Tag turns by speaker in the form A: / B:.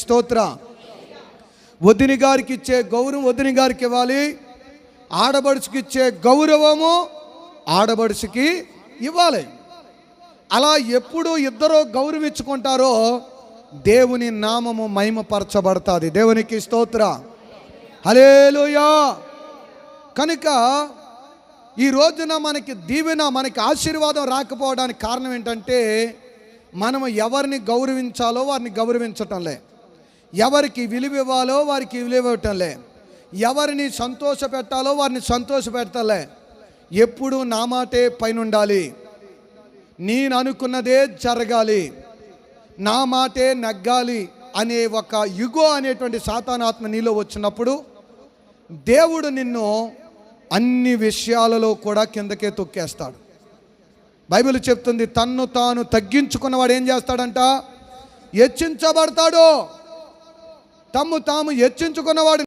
A: స్తోత్ర. వదిని గారికి ఇచ్చే గౌరవం వదిని గారికి ఇవ్వాలి, ఆడబడుచుకి ఇచ్చే గౌరవము ఆడబడుచుకి ఇవ్వాలి. అలా ఎప్పుడు ఇద్దరు గౌరవించుకుంటారో దేవుని నామము మహిమపరచబడుతుంది. దేవునికి స్తోత్ర. హల్లెలూయా. కనుక ఈ రోజున మనకి దీవెన, మనకి ఆశీర్వాదం రాకపోవడానికి కారణం ఏంటంటే మనము ఎవరిని గౌరవించాలో వారిని గౌరవించటంలే, ఎవరికి విలువ ఇవ్వాలో వారికి విలువ ఇవ్వటంలే, ఎవరిని సంతోష పెట్టాలో వారిని సంతోష పెట్టలే. ఎప్పుడు నా మాటే పైన ఉండాలి, నేను అనుకున్నదే జరగాలి, నా మాటే నగ్గాలి అనే ఒక యుగో అనేటువంటి సాతానాత్మ నీలో వచ్చినప్పుడు దేవుడు నిన్ను అన్ని విషయాలలో కూడా కిందకే తొక్కేస్తాడు. బైబిల్ చెప్తుంది, తన్ను తాను తగ్గించుకున్నవాడు ఏం చేస్తాడంట? హెచ్చించబడతాడు. తమ్ము తాము హెచ్చించుకున్నవాడు